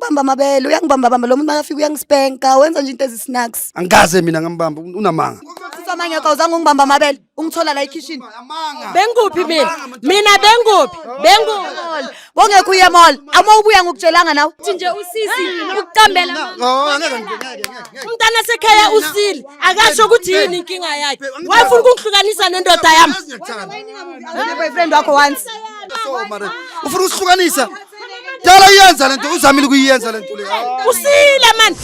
Uyangibamba amabele, uyangibamba lo muntu makafika uyangispenka, wenza nje into ezisnacks. Angikaze mina ngambamba unamanga. Siswamanye awuzange ungibamba amabele, ungithola la ekitchen. Benguphi mina benguphi Bongekho uye mall, ama ubuya ngokutshelanga nawe. nje usisi ukuqambela umntana sekhaya usile akasho ukuthi yini inkinga yakhe wayefuna ukungihlukanisa nendoda yami Boyfriend wakho once. Ufuna usihlukanisa? Dala yenza lento uzamile ukuyenza lento le. usile man.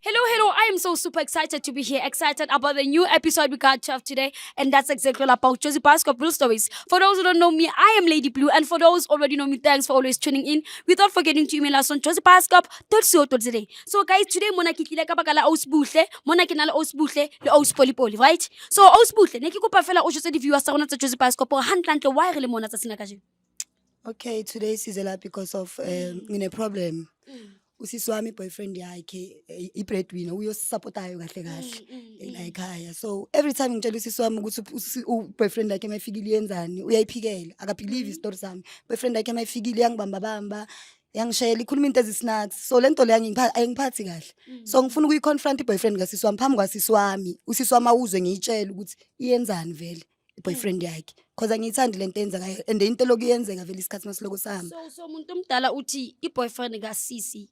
Hello, I am so super excited to be here, excited about the new episode we got to have today, and that's exactly all about Josie Pascoe Real Stories. For those who don't know me, I am Lady Blue, and for those who already know me, thanks for always tuning in, without forgetting to email us on josiepascoe.co.za. So guys, today mona kitlile ka baka la Ausbuhle, mona ke na le Ausbuhle le Auspolipoli, right? So Ausbuhle, ne ke kopa fela o jose di viewers tsa rona tsa Josie Pascoe go handlantle why re le mona tsa sina ka jeno. Okay, today sizela because of ngine problem. Usisi wami boyfriend yakhe ibreadwinner uyosupportayo kahle kahle la ekhaya. So every time ngitshela usisi wami ukuthi boyfriend yakhe mayifikile yenzani uyayiphikela akabelieve istory sami. Boyfriend yakhe mayifikile yangibamba bamba yangishayela ikhuluma into ezisnacks. So lento le ayingiphathi kahle. So ngifuna ukuyiconfront iboyfriend kasisi wami phambi kwasisi wami. Usisi wami awuzwe ngiyitshela ukuthi iyenzani vele boyfriend yakhe because angiyithandi lento yenzeka and into lokuyenzeka vele isikhathi masiloko sami. So umuntu omdala uthi iboyfriend kasisi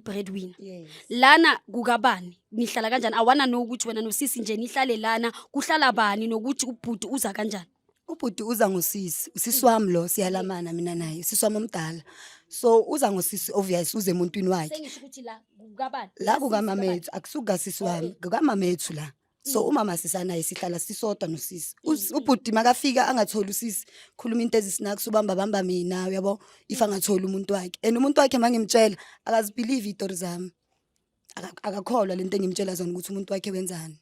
breadwinner. Yes. Lana kukabani nihlala kanjani awana nokuthi wena nosisi nje nihlale lana kuhlala bani nokuthi ubhuti uza kanjani. Ubhuti uza ngosisi usisi wami lo siyalamana mina naye usisi wami omdala. So uza ngosisi obvious uze emuntwini wakhe Sengisho ukuthi la kukabani la kukamamethhu akusuka sisi wami kukamamethhu la. So umama sisanaye sihlala sisodwa nosisi. Ubhuti makafika angatholi usisi khuluma into ezisnacks ubamba bamba mina uyabo if angatholi umuntu wakhe and umuntu wakhe mangimtshela akazibelieve istory zami akakholwa lento engimtshela zona ukuthi umuntu wakhe wenzani.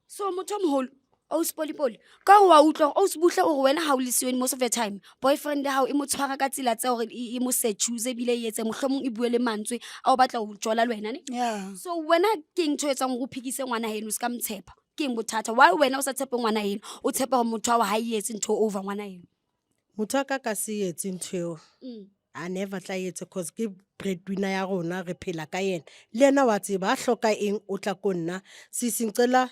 So motho omholo Auspolipoli ka wa utlwa Ausbuhle o wena ha o le siweni most of the time boyfriend ha o imotshwara ka tsela tsa hore e mo se choose bile yetse mohlomong e buele mantswe a o batla o jola le wena ne. Yeah. So wena ke ntho etsang go phikise ngwana heno se ka mtshepa ke eng bothata why wena o sa tshepe ngwana heno o tshepa gore motho wa ha yetse ntho over ngwana heno. Motho ka se yetse ntho I never tla yetse cause ke breadwinner ya rona re phela ka yena le yena wa tseba a hloka eng o tla ko nna sisingcela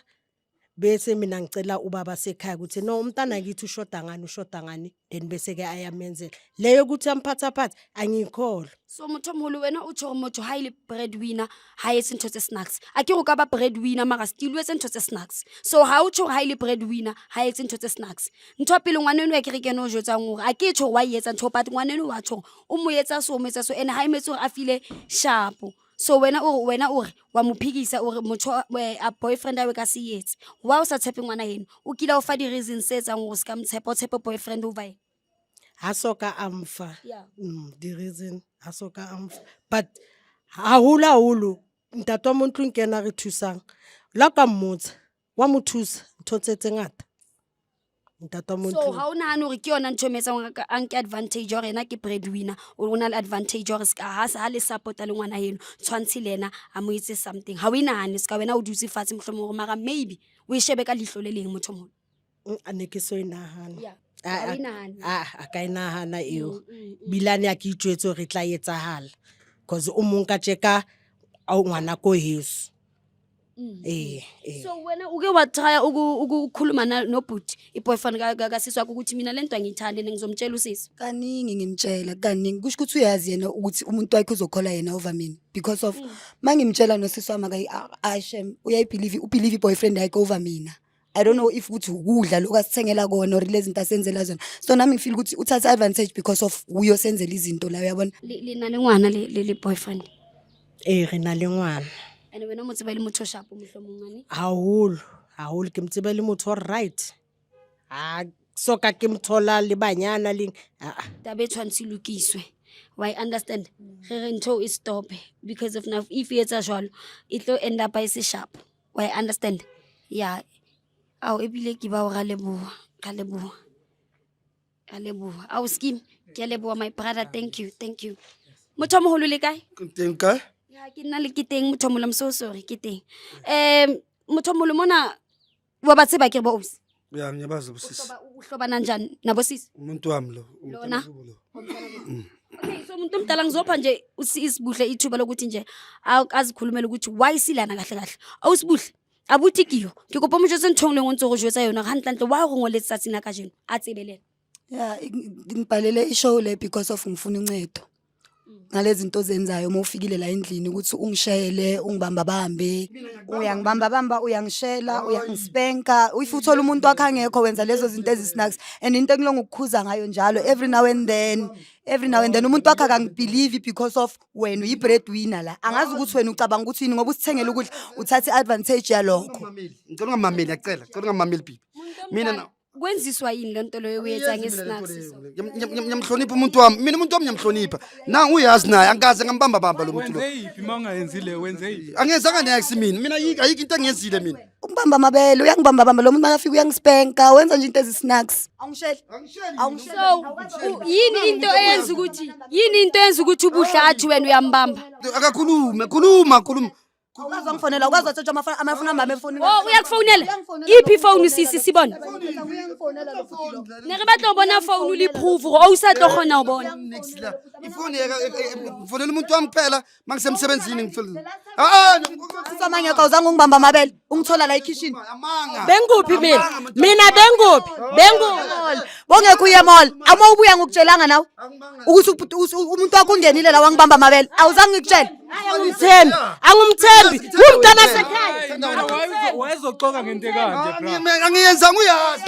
bese mina ngicela ubaba sekhaya ukuthi no umntana ngithi ushoda ngani then bese ke ayamenzela leyo ukuthi amphatha phatha angikholwa. So motho omholo wena o tsho motho highly breadwinner ha yetse ntho tse snacks a ke go ka ba breadwinner mara still wetse ntho tse snacks. So ha o tsho highly breadwinner ha yetse ntho tse snacks ntho pele ngwaneno ya kereke no jotsa ngore a ke tsho wa yetsa ntho but ngwaneno wa tsho o mo yetsa so ene ha imetso a file sharp. So wena o wa mophikisa o re motho a boyfriend awe ka se yetse wa o sa tshepe ngwana heno o kila o fa di reasons se tsang go se ka mtshepa o tshepe boyfriend over ene Ha soka amfa. Yeah. The reason ha soka amfa but haholo ntatwa mo ntlong ke na re thusang la ka mmotsa wa mo thusa ntho tse ngata ntatwa mo so ntlong. ha o nahana hore ke yona ntho metsang anke advantage hore ena ke breadwinner o rona le advantage hore ska ha le support le ngwana heno tshwantse lena a mo itse something ha o inahane ska wena o dutse fatshe mohlomong gore mara maybe o shebe ka lihlo le leng motho mo ane ke so inahana. Yeah. A ka inahana eo bilane a ke itjwetse re tla etsahala because o mong ka tjeka a ngwana ko heso. So wena uke wa try ukukhuluma no bhuti iboyfriend ka sisi wakho ukuthi mina lento angiyithandi ngizomtshela usisi Kaningi ngimtshela kaningi kusho ukuthi uyazi yena ukuthi umuntu wakhe uzokhola yena over mina because of mangimtshela nosisi wami Ashem ubelieve boyfriend yakhe over mina. I don't know if ukuthi ukudla lokasithengela kona or lezi zinto asenzela zona. So nami ngifeel ukuthi uthatha advantage because of uyosenzela izinto la uyabona. lina le ngwana le boyfriend Re na le ngwana. and wena mo tseba le motho sharp mohlomong ngane haholo ke mtseba le motho right soka ke mthola le banyana le tabe tshwantse lokiswe why understand re ntho is stop because of now if etsa jwalo it will end up by se sharp why understand yeah au ebile ke ba o ga leboha au skim ke leboha my brother thank you motho mo holo le kae Teng kae? ya ke nna le ke teng motho mo I'm so sorry ke teng motho mo mona wa ba tseba ke ba obisi Ya ngiyabazi busisi. Uhlobana njani nabo sisi? Umuntu wami lo. Lona? Okay, so umuntu omdala ngizopha nje isibuhle ithuba lokuthi nje azikhulumela ukuthi why silana kahle kahle. Awusibuhle. Abuthi kiyo. Ke kopa mo jose nthong le ngontse go jwetsa yona gantle why go ngoletsa tsina ka jeno. A tsebelela. Yeah, ngibhalele ishow le because of ngifuna uncedo. Ngalezi zinto zenzayo uma ufikile la endlini ukuthi ungishayele ungibamba bambe uyangibamba bamba uyangishela uyangispenka uyifu uthola umuntu wakhe angekho wenza lezo zinto ezisnacks and into engilonga ukukhuza ngayo njalo every now and then umuntu wakhe akangibelieve because of wena uyibreadwinner la angazi ukuthi wena ucabanga ukuthi yini ngoba usithengela ukudla uthathe advantage yalokho. Ngicela ungamameli ngiyacela ngicela ungamameli bibi. Mina na kwenziswa yini lento leyo uyenza ngesnacks? ngiyamhlonipha umuntu wami mina umuntu wami ngiyamhlonipha nanga uyazi naye angikaze ngambamba bamba lo muntu lo wenze yiphi mangayenzile wenze yiphi angenzanga naye akusimi mina ayikho into engiyenzile mina Ungibamba amabele uyangibamba bamba lo muntu makafika uyangispenka wenza nje into ezisnacks. Awungisheli. So yini into eyenza ukuthi ubuhle athi wena uyambamba? khuluma Awukazi wangifonela ukwazi wathatha amafoni ami efoni. Oh uyakufonela iphi phone sisi sibona nere batlo bona phone uliprove o usatlo khona ubona ifoni ngifonela umuntu wami kuphela mangisemsebenzini ngifuna Sisamanye awuzange ungibamba amabele ungithola la ekitchen. Benguphi mina benguphi Bongekho uye mall ama ubuya ngokutshelanga nawe ukuthi umuntu wakho ungenile la wangibamba amabele awuzange ngikutshela. Angumthembi umntana sekhaya wayezoxoka ngento kanje bra angiyenza uyazi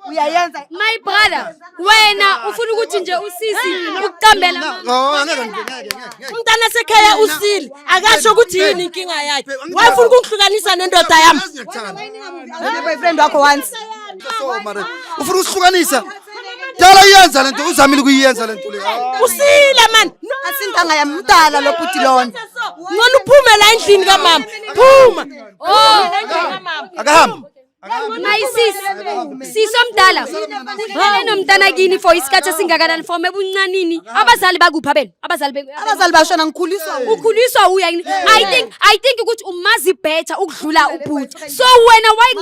Uyayenza my brother wena ufuna ukuthi nje usisi ukuqambela umntana sekhaya usile akasho ukuthi yini inkinga yakhe wayefuna ukungihlukanisa nendoda yami boyfriend wakho once ufuna usihlukanisa dala yenza lento uzamile ukuyenza lento le usile man asintanga yamdala lo bhuti lona ngona uphume la endlini kamama phuma akahamba my sis omdala udlale nomntana kini for isikhathi esingakanani for mebuncanini abazali bakupha bena abazali bashona ngikhuliswa ukhuliswa uya I think ukuthi umazi better ukudlula ubhuti so wena why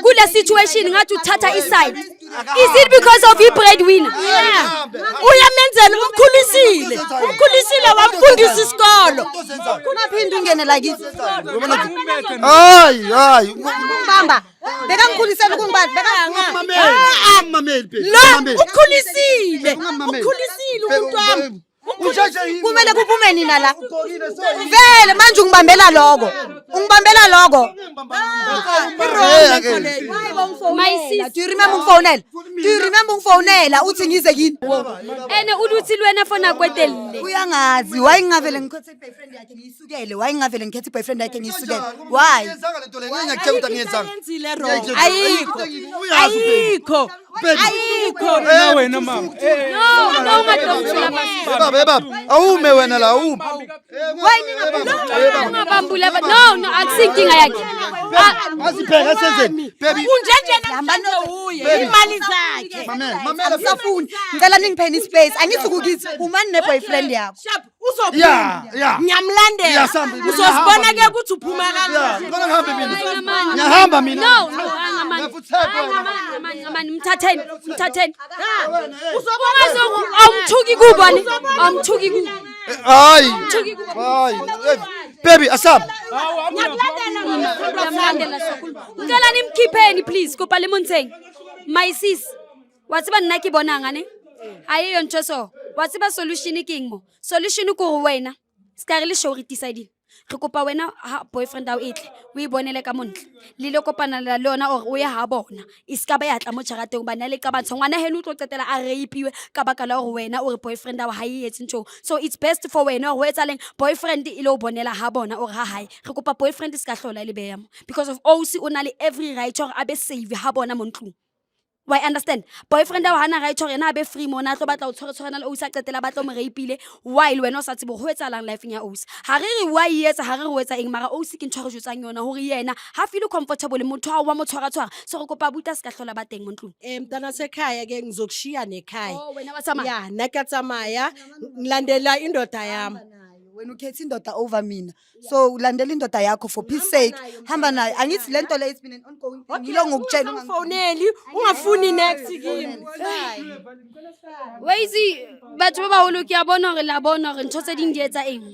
kule situation ngathi uthatha iside is it because of your breadwinner uyamenzela umkhulisile wamfundisa isikolo kunaphinda ungene la kithi hayi bamba beka ngikhulisela ukungibani mameli lo ukhulisile umuntu wami kumele kuphume nina la vele manje ungibambela lokho my sis do you remember ungifonela uthi ngize kini ene uthi lwena fona kwetelile uyangazi why ngingavele ngikhethe boyfriend yakhe ngiyisukele why ngingavele ngikhethe boyfriend yakhe ngiyisukele why ayikho na wena mama no ungadontsula basi baba awume wena la awume ungabambula no akusinkinga yakhe asipheka senzeni baby uye imali zakhe mamela safuni ngicela ningipheni ispace angithi kukithi umani neboyfriend yakho ya ngiyamlandela uzosibona ke ukuthi uphuma kanjani ngona ngihamba mina ngamani mthatheni awumthuki kubani hayi baby asab ngicela nimkhipheni please kopa lemonteng my sis watsiba nna ke bonanga ne ayiyo ntho so watsiba solution king mo solution ko wena ska re le show re decide re kopa wena boyfriend ao etle o ibonele ka montle le le kopana la lona or o ya ha bona iska ba ya tla mo charateng ba na le ka batho ngwana heno o tlo qetela a reipiwe ka baka la gore wena o re boyfriend ao ha yetse ntho so it's best for wena go etsa leng boyfriend ile o bonela ha bona or ha hae re kopa boyfriend ska hlola le beyamo because of OC o na le every right or abe save ha bona mo ntlong. Why understand? Boyfriend ao hana right hore na be free mona tlo batla o tshwarana le o sa qetela batla mo reipile while wena o sa tsebo go etsalang life ya Osi. Ha re re why yetsa ha re re wetsa eng mara Osi ke ntshware jotsang yona hore yena ha feel comfortable motho wa mo tshwara so re kopa buta ska hlola ba teng mo ntlong. Mntana sekhaya ke ngizokushiya nekhaya. Oh wena wa tsamaya. Ya nakatsamaya ngilandela indoda yami. wena ukhetha indoda over mina so ulandela indoda yakho for peace sake hamba nayo angithi lento le it's been an ongoing thing yilo ngokutshela ungafoneli ungafuni next kimi Wazi batho ba baholo ke a bona hore la bona hore ntho tse ding di etsa eng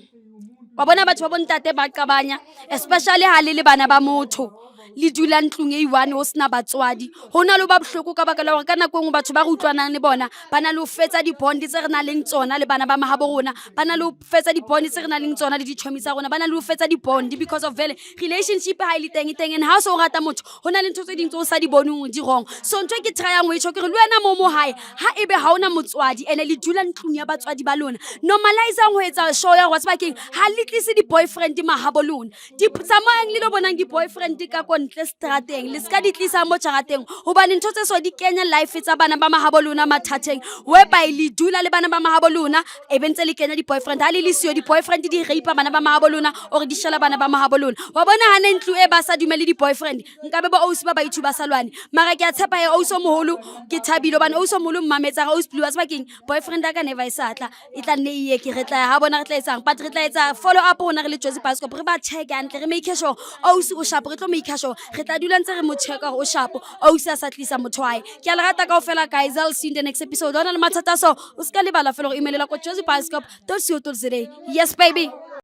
wa bona batho ba bontate ba qabanya especially ha le bana ba motho le dula ntlung e one ho sna batswadi hona le ba bohloko ka baka la hore ka nako engwe batho ba re utlwanang le bona bana le ho fetsa di bond tse re na leng tsona le bana ba mahabo rona bana le ho fetsa di bond tse re na leng tsona le di chomi tsa rona bana le ho fetsa di bond because of vele relationship ha ile teng and ha so rata motho hona le ntho tse ding tse o sa di boneng di wrong so ntwe ke try yang ho itse ke re le wena mo hae ha ebe ha ona motswadi ene le dula ntlung ya batswadi ba lona normalize ho etsa show ya what's baking ha le tlise di boyfriend mahabo lona di tsamayang le lo bonang di boyfriend ka ntle strateng le ska di tlisa mo jarateng hobane ntho tse so di kenya life tsa bana ba mahabo lona mathateng whereby le dula le bana ba mahabo lona e bentse le kenya di boyfriend ha le siyo di boyfriend di rape bana ba mahabo lona or di shela bana ba mahabo lona wa bona ha ne ntlu e ba sa dumele di boyfriend nkabe ba ausi ba ithu ba salwane mara ke a tshepa e ausi moholo ke thabile bana ausi moholo mmametsa ausi blue asbaking boyfriend ka never isatla e tla nne ye ke re tla ha bona re tla etsang but re tla etsa follow up ona re le Jozi Bioscope re ba check antle re make sure ausi o sharp re tlo make sure re tla dula ntse re mo checka o sharp ausi a sa tlisa motho wae ke a le rata kaofela guys I'll see you in the next episode ona le mathata so o ska lebala fela go email la ko Jozi Bioscope.co.za yes baby